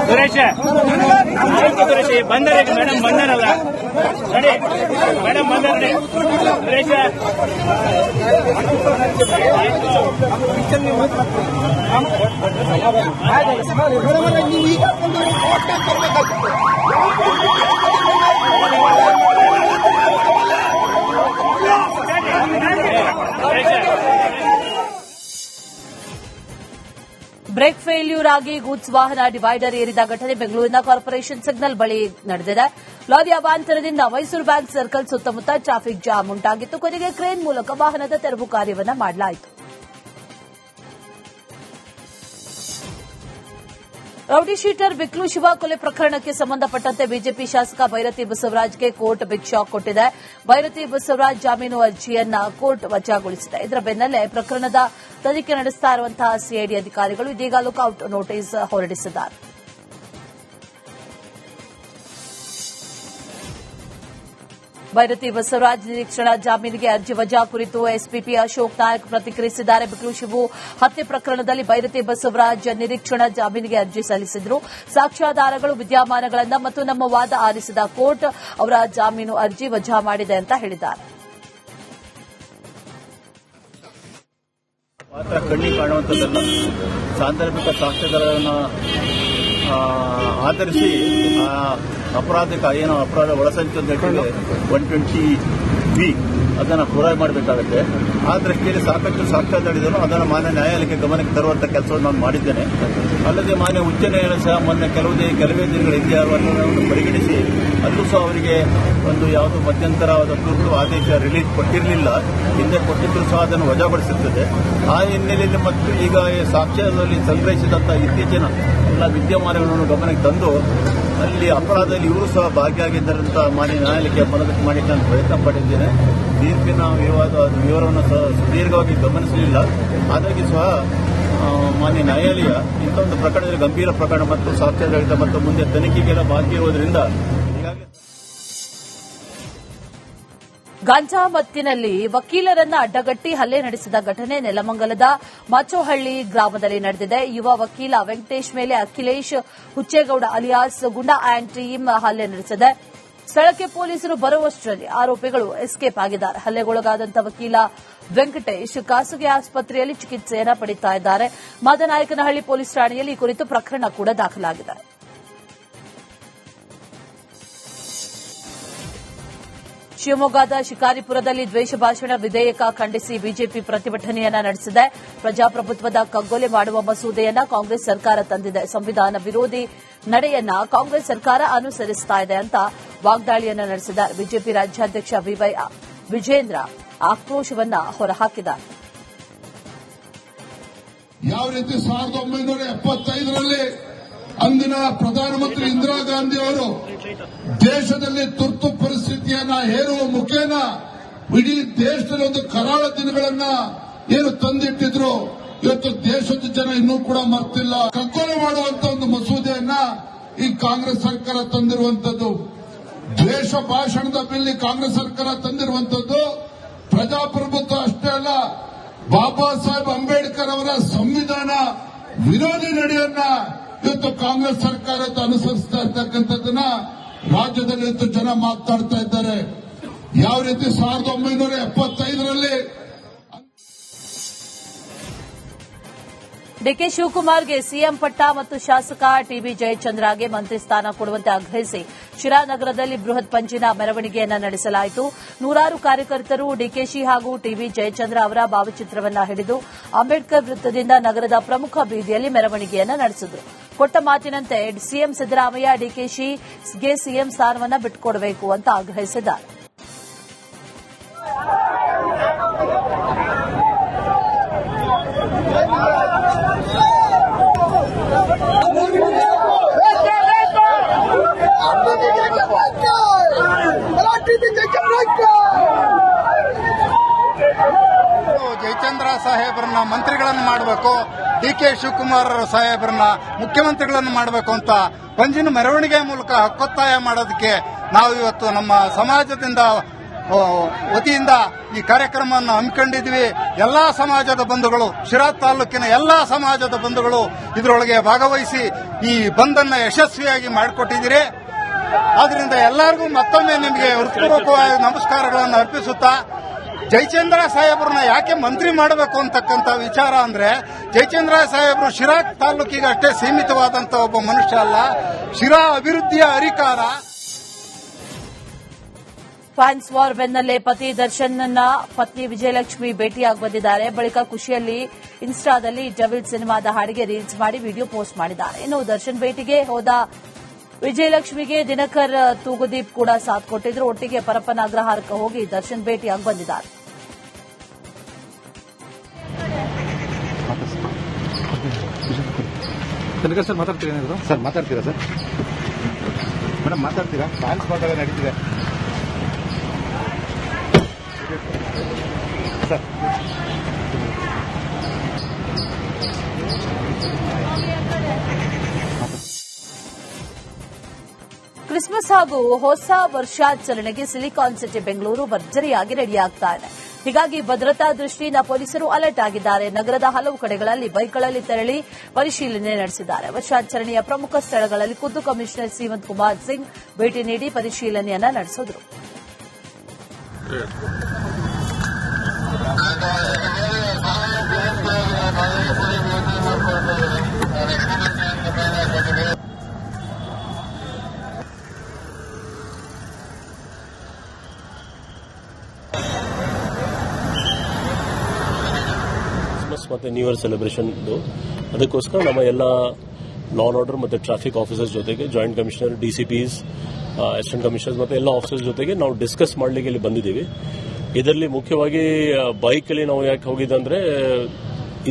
ಸುರೇಶ ಬಂದರೆ ಮೇಡಮ್ ಬಂದರಲ್ಲ ನೋಡಿ, ಮೇಡಮ್ ಬಂದರೆ ಸುರೇಶ ಬ್ರೇಕ್ ಫೇಲ್ಯೂರ್ ಆಗಿ ಗೂಡ್ಸ್ ವಾಹನ ಡಿವೈಡರ್ ಏರಿದ ಘಟನೆ ಬೆಂಗಳೂರಿನ ಕಾರ್ಪೊರೇಷನ್ ಸಿಗ್ನಲ್ ಬಳಿ ನಡೆದಿದೆ. ಲಾರಿ ಅವಾಂತರದಿಂದ ಮೈಸೂರು ಬ್ಯಾಂಕ್ ಸರ್ಕಲ್ ಸುತ್ತಮುತ್ತ ಟ್ರಾಫಿಕ್ ಜಾಮ್ ಉಂಟಾಗಿತ್ತು. ಕೊನೆಗೆ ಕ್ರೇನ್ ಮೂಲಕ ವಾಹನದ ತೆರವು ಕಾರ್ಯವನ್ನು ಮಾಡಲಾಯಿತು. ರೌಡಿ ಶೀಟರ್ ಬಿಕ್ಲು ಶಿವ ಕೊಲೆ ಪ್ರಕರಣಕ್ಕೆ ಸಂಬಂಧಪಟ್ಟಂತೆ ಬಿಜೆಪಿ ಶಾಸಕ ಭೈರತಿ ಬಸವರಾಜ್ಗೆ ಕೋರ್ಟ್ ಬಿಗ್ ಶಾಕ್ ಕೊಟ್ಟಿದೆ. ಭೈರತಿ ಬಸವರಾಜ್ ಜಾಮೀನು ಅರ್ಜಿಯನ್ನ ಕೋರ್ಟ್ ವಜಾಗೊಳಿಸಿದೆ. ಇದರ ಬೆನ್ನಲ್ಲೇ ಪ್ರಕರಣದ ತನಿಖೆ ನಡೆಸ್ತಾ ಇರುವಂತಹ ಸಿಐಡಿ ಅಧಿಕಾರಿಗಳು ಇದೀಗ ಲುಕ್ಔಟ್ ನೋಟಿಸ್ ಹೊರಡಿಸಿದ್ದಾರೆ. ಭೈರತಿ ಬಸವರಾಜ್ ನಿರೀಕ್ಷಣಾ ಜಾಮೀನಿಗೆ ಅರ್ಜಿ ವಜಾ ಕುರಿತು ಎಸ್ಪಿಪಿ ಅಶೋಕ್ ನಾಯಕ್ ಪ್ರತಿಕ್ರಿಯಿಸಿದ್ದಾರೆ. ಬಿಕ್ಲು ಶಿವು ಹತ್ಯೆ ಪ್ರಕರಣದಲ್ಲಿ ಭೈರತಿ ಬಸವರಾಜ್ ನಿರೀಕ್ಷಣಾ ಜಾಮೀನಿಗೆ ಅರ್ಜಿ ಸಲ್ಲಿಸಿದ್ರು. ಸಾಕ್ಷ್ಯಾಧಾರಗಳು, ವಿದ್ಯಮಾನಗಳನ್ನು ಮತ್ತು ನಮ್ಮ ವಾದ ಆಲಿಸಿದ ಕೋರ್ಟ್ ಅವರ ಜಾಮೀನು ಅರ್ಜಿ ವಜಾ ಮಾಡಿದೆ ಅಂತ ಹೇಳಿದ್ದಾರೆ. ಮಾತ್ರ ಕಣ್ಣಿಗೆ ಕಾಣುವಂಥದ್ದಲ್ಲ, ಸಾಂದರ್ಭಿಕ ಸಾಕ್ಷ್ಯಾಧಾರಗಳನ್ನು ಆಧರಿಸಿ ಅಪರಾಧಕ್ಕೆ ಏನು ಅಪರಾಧ ಒಳಸಂಚು ಅಂತ ಹೇಳಿದ್ರೆ 120B ಅದನ್ನು ಪೂರೈಕೆ ಮಾಡಬೇಕಾಗುತ್ತೆ. ಆ ದೃಷ್ಟಿಯಲ್ಲಿ ಸಾಕಷ್ಟು ಸಾಕ್ಷ್ಯಾಧಾರಗಳು ಅದನ್ನು ಮಾನ್ಯ ನ್ಯಾಯಾಲಯಕ್ಕೆ ಗಮನಕ್ಕೆ ತರುವಂಥ ಕೆಲಸವನ್ನು ನಾನು ಮಾಡಿದ್ದೇನೆ. ಅಲ್ಲದೆ ಮಾನ್ಯ ಉಚ್ಚ ನ್ಯಾಯಾಲಯ ಸಹ ಮೊನ್ನೆ ಕೆಲವೇ ದಿನಗಳ ಹಿಂದೆ ಪರಿಗಣಿಸಿ ಅಲ್ಲೂ ಸಹ ಅವರಿಗೆ ಒಂದು ಯಾವುದೋ ಮಧ್ಯಂತರವಾದ ತುರ್ತು ಆದೇಶ ರಿಲೀಸ್ ಕೊಟ್ಟಿರಲಿಲ್ಲ, ಹಿಂದೆ ಕೊಟ್ಟಿದ್ದರೂ ಸಹ ಅದನ್ನು ವಜಾಗೊಳಿಸುತ್ತದೆ. ಆ ಹಿನ್ನೆಲೆಯಲ್ಲಿ ಮತ್ತು ಈಗ ಸಾಕ್ಷ್ಯದಲ್ಲಿ ಸಂಗ್ರಹಿಸಿದಂಥ ಇತ್ತೀಚಿನ ಎಲ್ಲ ವಿದ್ಯಮಾನಗಳನ್ನು ಗಮನಕ್ಕೆ ತಂದು ಅಲ್ಲಿ ಅಪರಾಧದಲ್ಲಿ ಇವರು ಸಹ ಭಾಗಿಯಾಗಿದ್ದರಿಂದ ಮಾನ್ಯ ನ್ಯಾಯಾಲಯಕ್ಕೆ ಮನದಟ್ಟು ಮಾಡಲಿಕ್ಕೆ ನಾನು ಪ್ರಯತ್ನ ಪಟ್ಟಿದ್ದೇನೆ. ತೀರ್ಪಿನ ವಿವರವನ್ನು ಸಹ ಸುದೀರ್ಘವಾಗಿ ಗಮನಿಸಲಿಲ್ಲ. ಆದಾಗ್ಯೂ ಸಹ ಮಾನ್ಯ ನ್ಯಾಯಾಲಯ ಇಂಥ ಒಂದು ಪ್ರಕರಣದಲ್ಲಿ ಗಂಭೀರ ಪ್ರಕರಣ ಮತ್ತು ಸಾಕ್ಷ್ಯಾಧಾರಿತ ಮತ್ತು ಮುಂದೆ ತನಿಖೆಗೆಲ್ಲ ಬಾಕಿ ಇರುವುದರಿಂದ ಗಾಂಜಾ ಮತ್ತಿನಲ್ಲಿ ವಕೀಲರನ್ನ ಅಡ್ಡಗಟ್ಟಿ ಹಲ್ಲೆ ನಡೆಸಿದ ಘಟನೆ ನೆಲಮಂಗಲದ ಮಾಚೋಹಳ್ಳಿ ಗ್ರಾಮದಲ್ಲಿ ನಡೆದಿದೆ. ಯುವ ವಕೀಲ ವೆಂಕಟೇಶ್ ಮೇಲೆ Akhilesh Huchegowda alias goonda and team ಹಲ್ಲೆ ನಡೆಸಿದೆ. ಸ್ಥಳಕ್ಕೆ ಪೊಲೀಸರು ಬರುವಷ್ಟರಲ್ಲಿ ಆರೋಪಿಗಳು ಎಸ್ಕೇಪ್ ಆಗಿದ್ದಾರೆ. ಹಲ್ಲೆಗೊಳಗಾದಂಥ ವಕೀಲ ವೆಂಕಟೇಶ್ ಖಾಸಗಿ ಆಸ್ಪತ್ರೆಯಲ್ಲಿ ಚಿಕಿತ್ಸೆಯನ್ನು ಪಡೆಯುತ್ತಾ ಇದ್ದಾರೆ. ಮಾದನಾಯಕನಹಳ್ಳಿ ಪೊಲೀಸ್ ಠಾಣೆಯಲ್ಲಿ ಈ ಕುರಿತು ಪ್ರಕರಣ ಕೂಡ ದಾಖಲಾಗಿದೆ. ಶಿವಮೊಗ್ಗದ ಶಿಕಾರಿಪುರದಲ್ಲಿ ದ್ವೇಷ ಭಾಷಣ ವಿಧೇಯಕ ಖಂಡಿಸಿ ಬಿಜೆಪಿ ಪ್ರತಿಭಟನೆಯನ್ನ ನಡೆಸಿದೆ. ಪ್ರಜಾಪ್ರಭುತ್ವದ ಕಗ್ಗೊಲೆ ಮಾಡುವ ಮಸೂದೆಯನ್ನ ಕಾಂಗ್ರೆಸ್ ಸರ್ಕಾರ ತಂದಿದೆ. ಸಂವಿಧಾನ ವಿರೋಧಿ ನಡೆಯನ್ನ ಕಾಂಗ್ರೆಸ್ ಸರ್ಕಾರ ಅನುಸರಿಸುತ್ತಾ ಇದೆ ಅಂತ ವಾಗ್ದಾಳಿಯನ್ನ ನಡೆಸಿದ್ದಾರೆ. ಬಿಜೆಪಿ ರಾಜ್ಯಾಧ್ಯಕ್ಷ ವಿವೈ ವಿಜೇಂದ್ರ ಆಕ್ರೋಶವನ್ನ ಹೊರಹಾಕಿದ್ದಾರೆ. ಯಾವ ರೀತಿ 1975ರಲ್ಲಿ ಅಂದಿನ ಪ್ರಧಾನಮಂತ್ರಿ ಇಂದಿರಾ ಗಾಂಧಿ ಅವರು ದೇಶದಲ್ಲಿ ತುರ್ತು ಪರಿಸ್ಥಿತಿಯನ್ನ ಹೇರುವ ಮುಖೇನ ಇಡೀ ದೇಶದಲ್ಲಿ ಒಂದು ಕರಾಳ ದಿನಗಳನ್ನ ಏನು ತಂದಿಟ್ಟಿದ್ರು, ಇವತ್ತು ದೇಶದ ಜನ ಇನ್ನೂ ಕೂಡ ಮರ್ತಿಲ್ಲ. ಕಗ್ಗೊಲೆ ಮಾಡುವಂತ ಒಂದು ಮಸೂದೆಯನ್ನ ಈ ಕಾಂಗ್ರೆಸ್ ಸರ್ಕಾರ ತಂದಿರುವಂತದ್ದು. ದ್ವೇಷ ಭಾಷಣದ ಬಿಲ್ ಕಾಂಗ್ರೆಸ್ ಸರ್ಕಾರ ತಂದಿರುವಂತದ್ದು. ಪ್ರಜಾಪ್ರಭುತ್ವ ಅಷ್ಟೇ ಅಲ್ಲ, ಬಾಬಾ ಸಾಹೇಬ್ ಅಂಬೇಡ್ಕರ್ ಅವರ ಸಂವಿಧಾನ ವಿರೋಧಿ ನಡೆಯನ್ನ ಇವತ್ತು ಕಾಂಗ್ರೆಸ್ ಸರ್ಕಾರ ಅನುಸರಿಸ್ತಾ ಇರ್ತಕ್ಕಂಥದ್ದನ್ನ ರಾಜ್ಯದಲ್ಲಿ ಇವತ್ತು ಜನ ಮಾತನಾಡ್ತಾ ಇದ್ದಾರೆ. ಯಾವ ರೀತಿ 1975ರಲ್ಲಿ ಡಿಕೆ ಶಿವಕುಮಾರ್ಗೆ ಸಿಎಂ ಪಟ್ಟ ಮತ್ತು ಶಾಸಕ ಟಿಬಿ ಜಯಚಂದ್ರಗೆ ಮಂತ್ರಿ ಸ್ಥಾನ ಕೊಡುವಂತೆ ಆಗ್ರಹಿಸಿ ಶಿರಾನಗರದಲ್ಲಿ ಬೃಹತ್ ಪಂಜಿನ ಮೆರವಣಿಗೆಯನ್ನ ನಡೆಸಲಾಯಿತು. ನೂರಾರು ಕಾರ್ಯಕರ್ತರು ಡಿಕೆಶಿ ಹಾಗೂ ಟಿಬಿ ಜಯಚಂದ್ರ ಅವರ ಭಾವಚಿತ್ರವನ್ನ ಹಿಡಿದು ಅಂಬೇಡ್ಕರ್ ವೃತ್ತದಿಂದ ನಗರದ ಪ್ರಮುಖ ಬೀದಿಯಲ್ಲಿ ಮೆರವಣಿಗೆಯನ್ನ ನಡೆಸಿದರು. ಕೊಟ್ಟ ಮಾತಿನಂತೆ ಸಿಎಂ ಸಿದ್ದರಾಮಯ್ಯ ಡಿಕೆಶಿಗೆ ಸಿಎಂ ಸ್ಥಾನವನ್ನ ಬಿಟ್ಟುಕೊಡಬೇಕು ಅಂತ ಆಗ್ರಹಿಸಿದ್ದಾರೆ. ಜಯಚಂದ್ರ ಸಾಹೇಬರನ್ನ ಮಂತ್ರಿಗಳನ್ನು ಮಾಡಬೇಕು, ಡಿಕೆ ಶಿವಕುಮಾರ್ ಸಾಹೇಬರನ್ನ ಮುಖ್ಯಮಂತ್ರಿಗಳನ್ನು ಮಾಡಬೇಕು ಅಂತ ಪಂಜಿನ ಮೆರವಣಿಗೆ ಮೂಲಕ ಹಕ್ಕೊತ್ತಾಯ ಮಾಡೋದಕ್ಕೆ ನಾವು ಇವತ್ತು ನಮ್ಮ ಸಮಾಜದಿಂದ ವತಿಯಿಂದ ಈ ಕಾರ್ಯಕ್ರಮವನ್ನು ಹಮ್ಮಿಕೊಂಡಿದ್ವಿ. ಎಲ್ಲಾ ಸಮಾಜದ ಬಂಧುಗಳು, ಶಿರಾ ತಾಲೂಕಿನ ಎಲ್ಲಾ ಸಮಾಜದ ಬಂಧುಗಳು ಇದರೊಳಗೆ ಭಾಗವಹಿಸಿ ಈ ಬಂದನ್ನು ಯಶಸ್ವಿಯಾಗಿ ಮಾಡಿಕೊಟ್ಟಿದ್ದೀರಿ. ಆದ್ರಿಂದ ಎಲ್ಲರಿಗೂ ಮತ್ತೊಮ್ಮೆ ನಿಮಗೆ ಹೃತ್ಪೂರ್ವಕವಾದ ನಮಸ್ಕಾರಗಳನ್ನು ಅರ್ಪಿಸುತ್ತಾ, ಜಯಚಂದ್ರ ಸಾಹೇಬ್ರನ್ನ ಯಾಕೆ ಮಂತ್ರಿ ಮಾಡಬೇಕು ಅಂತಕ್ಕಂಥ ವಿಚಾರ ಅಂದ್ರೆ, ಜಯಚಂದ್ರ ಸಾಹೇಬರು ಶಿರಾ ತಾಲೂಕಿಗೆ ಅಷ್ಟೇ ಸೀಮಿತವಾದಂತ ಒಬ್ಬ ಮನುಷ್ಯ ಅಲ್ಲ, ಶಿರಾ ಅಭಿವೃದ್ಧಿಯ ಹರಿಕಾರ. ಫ್ಯಾನ್ಸ್ ವಾರ್ ಬೆನ್ನಲ್ಲೇ ಪತಿ ದರ್ಶನ್ನ ಪತ್ನಿ ವಿಜಯಲಕ್ಷ್ಮಿ ಭೇಟಿಯಾಗಿ ಬಂದಿದ್ದಾರೆ. ಬಳಿಕ ಖುಷಿಯಲ್ಲಿ ಇನ್ಸ್ಟಾದಲ್ಲಿ ಡವಿಲ್ ಸಿನಿಮಾದ ಹಾಡಿಗೆ ರೀಲ್ಸ್ ಮಾಡಿ ವಿಡಿಯೋ ಪೋಸ್ಟ್ ಮಾಡಿದ್ದಾರೆ. ಇನ್ನು ದರ್ಶನ್ ಭೇಟಿಗೆ ಹೋದ ವಿಜಯಲಕ್ಷ್ಮಿಗೆ ದಿನಕರ್ ತೂಗುದೀಪ್ ಕೂಡ ಸಾಥ್ ಕೊಟ್ಟಿದ್ರು. ಒಟ್ಟಿಗೆ ಪರಪ್ಪನ ಅಗ್ರಹಾರಕ್ಕೆ ಹೋಗಿ ದರ್ಶನ್ ಭೇಟಿಯಾಗಿ ಬಂದಿದ್ದಾರೆ. ಸರ್ ಮಾತಾಡ್ತೀರಾ? ಸರ್ ಮಾತಾಡ್ತೀರಾ? ಸರ್ ಮೇಡಮ್ ಮಾತಾಡ್ತೀರಾ? ಫ್ಯಾನ್ಸ್ ಮಾತಾಡ ನಡೀತಿದೆ ಸರ್. ಕ್ರಿಸ್ಮಸ್ ಹಾಗೂ ಹೊಸ ವರ್ಷಾಚರಣೆಗೆ ಸಿಲಿಕಾನ್ ಸಿಟಿ ಬೆಂಗಳೂರು ಭರ್ಜರಿಯಾಗಿ ರೆಡಿಯಾಗ್ತಾ ಇದೆ. ಹೀಗಾಗಿ ಭದ್ರತಾ ದೃಷ್ಟಿಯಿಂದ ಪೊಲೀಸರು ಅಲರ್ಟ್ ಆಗಿದ್ದಾರೆ. ನಗರದ ಹಲವು ಕಡೆಗಳಲ್ಲಿ ಬೈಕ್ಗಳಲ್ಲಿ ತೆರಳಿ ಪರಿಶೀಲನೆ ನಡೆಸಿದ್ದಾರೆ. ವರ್ಷಾಚರಣೆಯ ಪ್ರಮುಖ ಸ್ಥಳಗಳಲ್ಲಿ ಖುದ್ದು ಕಮಿಷನರ್ ಶ್ರೀಮಂತ್ ಕುಮಾರ್ ಸಿಂಗ್ ಭೇಟಿ ನೀಡಿ ಪರಿಶೀಲನೆಯನ್ನ ನಡೆಸಿದರು. ಮತ್ತು ನ್ಯೂ ಇಯರ್ ಸೆಲೆಬ್ರೇಷನ್ ಅದಕ್ಕೋಸ್ಕರ ನಮ್ಮ ಎಲ್ಲ ಲಾ ಅಂಡ್ ಆರ್ಡರ್ ಮತ್ತು ಟ್ರಾಫಿಕ್ ಆಫೀಸರ್ಸ್ ಜೊತೆಗೆ ಜಾಯಿಂಟ್ ಕಮಿಷನರ್, ಡಿಸಿಪಿಸ್, ಅಸಿಸ್ಟೆಂಟ್ ಕಮಿಷನರ್ಸ್ ಮತ್ತು ಎಲ್ಲ ಆಫೀಸರ್ಸ್ ಜೊತೆಗೆ ನಾವು ಡಿಸ್ಕಸ್ ಮಾಡಲಿಕ್ಕೆ ಇಲ್ಲಿ ಬಂದಿದ್ದೀವಿ. ಇದರಲ್ಲಿ ಮುಖ್ಯವಾಗಿ ಬೈಕಲ್ಲಿ ನಾವು ಯಾಕೆ ಹೋಗಿದ್ದೆ ಅಂದರೆ,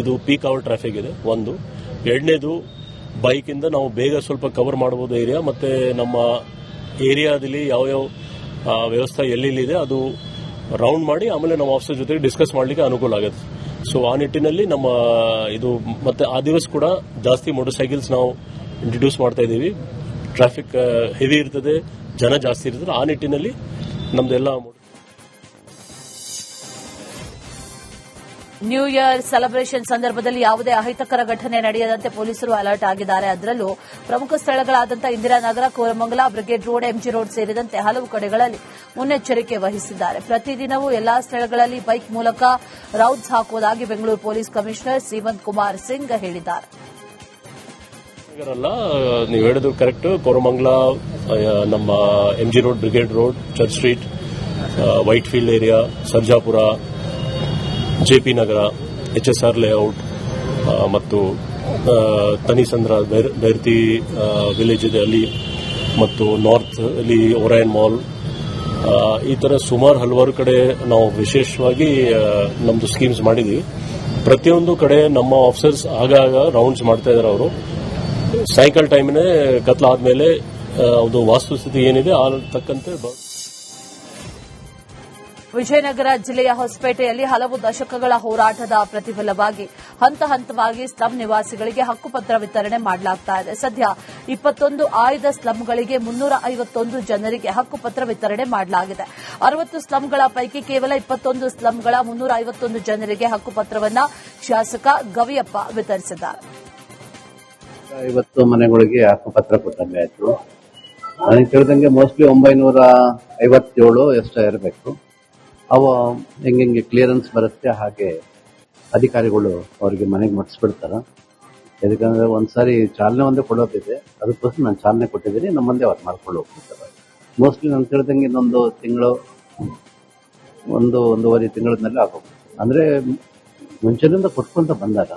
ಇದು ಪೀಕ್ ಅವರ್ ಟ್ರಾಫಿಕ್ ಇದೆ ಒಂದು. ಎರಡನೇದು, ಬೈಕಿಂದ ನಾವು ಬೇಗ ಸ್ವಲ್ಪ ಕವರ್ ಮಾಡಬಹುದು ಏರಿಯಾ, ಮತ್ತು ನಮ್ಮ ಏರಿಯಾದಲ್ಲಿ ಯಾವ್ಯಾವ ವ್ಯವಸ್ಥೆ ಎಲ್ಲೆಲ್ಲಿದೆ ಅದು ರೌಂಡ್ ಮಾಡಿ ಆಮೇಲೆ ನಮ್ಮ ಆಫೀಸರ್ ಜೊತೆಗೆ ಡಿಸ್ಕಸ್ ಮಾಡಲಿಕ್ಕೆ ಅನುಕೂಲ ಆಗುತ್ತೆ. ಸೊ ಆ ನಿಟ್ಟಿನಲ್ಲಿ ನಮ್ಮ ಇದು ಮತ್ತೆ ಆ ದಿವಸ ಕೂಡ ಜಾಸ್ತಿ ಮೋಟರ್ ಸೈಕಲ್ಸ್ ನಾವು ಇಂಟ್ರೊಡ್ಯೂಸ್ ಮಾಡ್ತಾ ಇದ್ದೀವಿ. ಟ್ರಾಫಿಕ್ ಹೆವಿ ಇರ್ತದೆ, ಜನ ಜಾಸ್ತಿ ಇರ್ತದೆ. ಆ ನಿಟ್ಟಿನಲ್ಲಿ ನಮ್ದೆಲ್ಲ ನ್ಯೂ ಇಯರ್ ಸೆಲೆಬ್ರೇಷನ್ ಸಂದರ್ಭದಲ್ಲಿ ಯಾವುದೇ ಅಹಿತಕರ ಘಟನೆ ನಡೆಯದಂತೆ ಪೊಲೀಸರು ಅಲರ್ಟ್ ಆಗಿದ್ದಾರೆ. ಅದರಲ್ಲೂ ಪ್ರಮುಖ ಸ್ಥಳಗಳಾದಂತಹ Indiranagar, Koramangala, brigade road, MG road ಸೇರಿದಂತೆ ಹಲವು ಕಡೆಗಳಲ್ಲಿ ಮುನ್ನೆಚ್ಚರಿಕೆ ವಹಿಸಿದ್ದಾರೆ. ಪ್ರತಿದಿನವೂ ಎಲ್ಲಾ ಸ್ಥಳಗಳಲ್ಲಿ ಬೈಕ್ ಮೂಲಕ ರೌಂಡ್ಸ್ ಹಾಕುವುದಾಗಿ ಬೆಂಗಳೂರು ಪೊಲೀಸ್ ಕಮಿಷನರ್ ಶ್ರೀಮಂತ್ ಕುಮಾರ್ ಸಿಂಗ್ ಹೇಳಿದ್ದಾರೆ. ನೀವು ಹೇಳಿದ್ರು ಕರೆಕ್ಟ್. ಕೋರಮಂಗಲ, ನಮ್ಮ MG road, brigade road, church street Whitefield area, Sarjapur, JP Nagar, HSR layout ಮತ್ತು ತನಿಸಂದ್ರ ಬೈರ್ತಿ ವಿಲೇಜ್ ಇದೆ ಅಲ್ಲಿ, ಮತ್ತು ನಾರ್ತ್ ಅಲ್ಲಿ ಒರಾಯನ್ ಮಾಲ್, ಈ ತರ ಸುಮಾರು ಹಲವಾರು ಕಡೆ ನಾವು ವಿಶೇಷವಾಗಿ ನಮ್ದು ಸ್ಕೀಮ್ಸ್ ಮಾಡಿದ್ವಿ. ಪ್ರತಿಯೊಂದು ಕಡೆ ನಮ್ಮ ಆಫೀಸರ್ಸ್ ಆಗಾಗ ರೌಂಡ್ಸ್ ಮಾಡ್ತಾ ಇದ್ದಾರೆ. ಅವರು ಸಾಯಂಕಾಲ ಟೈಮ್ನೇ ಕತ್ಲಾದ್ಮೇಲೆ ಅದು ವಾಸ್ತುಸ್ಥಿತಿ ಏನಿದೆ ಆ ತಕ್ಕಂತೆ. ವಿಜಯನಗರ ಜಿಲ್ಲೆಯ ಹೊಸಪೇಟೆಯಲ್ಲಿ ಹಲವು ದಶಕಗಳ ಹೋರಾಟದ ಪ್ರತಿಫಲವಾಗಿ ಹಂತ ಹಂತವಾಗಿ ಸ್ಲಂ ನಿವಾಸಿಗಳಿಗೆ ಹಕ್ಕುಪತ್ರ ವಿತರಣೆ ಮಾಡಲಾಗ್ತಾ ಇದೆ. ಸದ್ಯ 21 ಆಯ್ದ ಸ್ಲಂಗಳಿಗೆ 351 ಜನರಿಗೆ ಹಕ್ಕುಪತ್ರ ವಿತರಣೆ ಮಾಡಲಾಗಿದೆ. 60 ಸ್ಲಂಗಳ ಪೈಕಿ ಕೇವಲ 21 ಸ್ಲಂಗಳ 351 ಜನರಿಗೆ ಹಕ್ಕುಪತ್ರವನ್ನು ಶಾಸಕ ಗವಿಯಪ್ಪ ವಿತರಿಸಿದ್ದಾರೆ. 50 ಮನೆಗಳಿಗೆ ಹಕ್ಕುಪತ್ರ ಕೊಟ್ಟಂಗೆ ಆಯ್ತು. ನನಗೆ ತಿಳಿದಂಗೆ ಮೋಸ್ಟ್ಲಿ 957 ಎಷ್ಟೋ ಇರಬೇಕು. ಅವು ಹೆಂಗೆ ಕ್ಲಿಯರೆನ್ಸ್ ಬರುತ್ತೆ ಹಾಗೆ ಅಧಿಕಾರಿಗಳು ಅವರಿಗೆ ಮನೆಗೆ ಮುಟ್ಟಿಸ್ಬಿಡ್ತಾರೆ. ಯಾಕಂದ್ರೆ ಒಂದ್ಸಾರಿ ಚಾಲನೆ ಒಂದೇ ಕೊಡೋದಿದೆ, ಅದಕ್ಕೋಸ್ಕರ ನಾನು ಚಾಲನೆ ಕೊಟ್ಟಿದ್ದೀನಿ. ನಮ್ಮ ಮುಂದೆ ಅವ್ರು ಮಾಡ್ಕೊಂಡು ಹೋಗ್ಬಿಡ್ತಾರೆ. ಮೋಸ್ಟ್ಲಿ ನಾನು ತಿಳಿದಂಗೆ ಇನ್ನೊಂದು ತಿಂಗಳು, ಒಂದೂವರೆ ತಿಂಗಳಿನಲ್ಲಿ ಆಗೋಗ್ತದೆ. ಅಂದ್ರೆ ಮುಂಚೆನಿಂದ ಕೊಟ್ಕೊಂತ ಬಂದಾರ,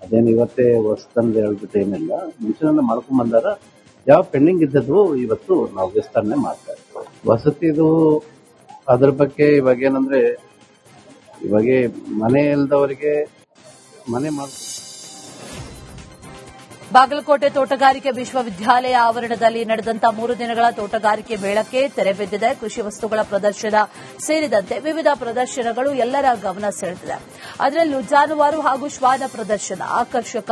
ಅದೇನು ಇವತ್ತೇ ಹೊಸತಂದು ಹೇಳ್ಬಿಟ್ಟು ಏನಿಲ್ಲ, ಮುಂಚೆನಿಂದ ಮಾಡ್ಕೊಂಡ್ ಬಂದಾರ. ಯಾವ ಪೆಂಡಿಂಗ್ ಇದ್ದದ್ದು ಇವತ್ತು ನಾವು ವಿಸ್ತರಣೆ ಮಾಡ್ತಾ ಇದ್ದೀವಿ. ವಸತಿದು ಅದ್ರ ಬಗ್ಗೆ ಇವಾಗ ಏನಂದ್ರೆ, ಇವಾಗ ಮನೆ ಇಲ್ದವರಿಗೆ ಮನೆ ಮಾಡ್ತಾರೆ. ಬಾಗಲಕೋಟೆ ತೋಟಗಾರಿಕೆ ವಿಶ್ವವಿದ್ಯಾಲಯ ಆವರಣದಲ್ಲಿ ನಡೆದಂತಹ 3 ದಿನಗಳ ತೋಟಗಾರಿಕೆ ಮೇಳಕ್ಕೆ ತೆರೆ ಬಿದ್ದಿದೆ. ಕೃಷಿ ವಸ್ತುಗಳ ಪ್ರದರ್ಶನ ಸೇರಿದಂತೆ ವಿವಿಧ ಪ್ರದರ್ಶನಗಳು ಎಲ್ಲರ ಗಮನ ಸೆಳೆದಿದೆ. ಅದರಲ್ಲೂ ಜಾನುವಾರು ಹಾಗೂ ಶ್ವಾನ ಪ್ರದರ್ಶನ ಆಕರ್ಷಕ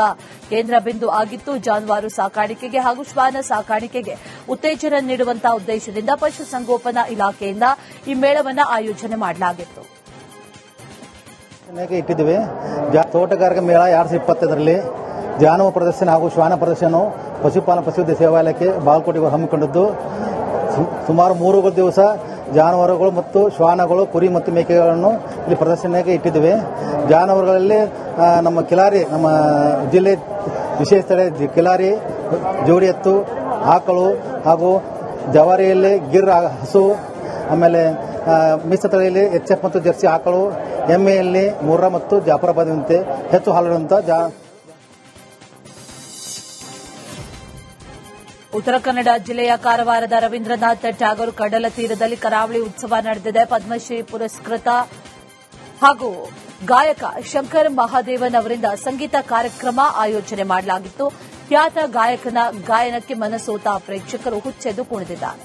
ಕೇಂದ್ರ ಬಿಂದು ಆಗಿತ್ತು. ಜಾನುವಾರು ಸಾಕಾಣಿಕೆಗೆ ಹಾಗೂ ಶ್ವಾನ ಸಾಕಾಣಿಕೆಗೆ ಉತ್ತೇಜನ ನೀಡುವಂತಹ ಉದ್ದೇಶದಿಂದ ಪಶುಸಂಗೋಪನಾ ಇಲಾಖೆಯಿಂದ ಈ ಮೇಳವನ್ನು ಆಯೋಜನೆ ಮಾಡಲಾಗಿತ್ತು. ಇಟ್ಟಿದ್ದೀವಿ. ತೋಟಗಾರಿಕೆ ಮೇಳ 2025ರಲ್ಲಿ ಜಾನುವಾರು ಪ್ರದರ್ಶನ ಹಾಗೂ ಶ್ವಾನ ಪ್ರದರ್ಶನ ಪಶುಪಾಲನಾ ಪಶು ಸೇವಾ ಇಲಾಖೆ ಬಾಗಲಕೋಟೆಗೆ ಹಮ್ಮಿಕೊಂಡಿದ್ದು, ಸುಮಾರು 3 ದಿವಸ ಜಾನುವಾರುಗಳು ಮತ್ತು ಶ್ವಾನಗಳು, ಕುರಿ ಮತ್ತು ಮೇಕೆಗಳನ್ನು ಇಲ್ಲಿ ಪ್ರದರ್ಶನಕ್ಕೆ ಇಟ್ಟಿದ್ದೇವೆ. ಜಾನುವಾರುಗಳಲ್ಲಿ ನಮ್ಮ ಕಿಲಾರಿ, ನಮ್ಮ ಜಿಲ್ಲೆ ವಿಶೇಷ ತಳಿ ಕಿಲಾರಿ, ಜೋಡಿ ಎತ್ತು, ಆಕಳು ಹಾಗೂ ಜವಾರಿಯಲ್ಲಿ ಗಿರ್ ಹಸು, ಆಮೇಲೆ ಮಿಶ್ರ ತಳಿಯಲ್ಲಿ HF ಮತ್ತು ಜರ್ಸಿ ಆಕಳು, ಎಮ್ಮೆಯಲ್ಲಿ ಮುರ್ರಾ ಮತ್ತು ಜಾಫರಾಬಾದ್ನಂತೆ ಹೆಚ್ಚು ಹಾಲಿಡುವಂತ. ಉತ್ತರ ಕನ್ನಡ ಜಿಲ್ಲೆಯ ಕಾರವಾರದ ರವೀಂದ್ರನಾಥ್ ಟ್ಯಾಗೋರ್ ಕಡಲ ತೀರದಲ್ಲಿ ಕರಾವಳಿ ಉತ್ಸವ ನಡೆದಿದೆ. ಪದ್ಮಶ್ರೀ ಪುರಸ್ಕೃತ ಹಾಗೂ ಗಾಯಕ ಶಂಕರ್ ಮಹಾದೇವನ್ ಅವರಿಂದ ಸಂಗೀತ ಕಾರ್ಯಕ್ರಮ ಆಯೋಜನೆ ಮಾಡಲಾಗಿತ್ತು. ಖ್ಯಾತ ಗಾಯಕನ ಗಾಯನಕ್ಕೆ ಮನಸೋತ ಪ್ರೇಕ್ಷಕರು ಹುಚ್ಚೆದ್ದು ಕುಣಿದಿದ್ದಾರೆ.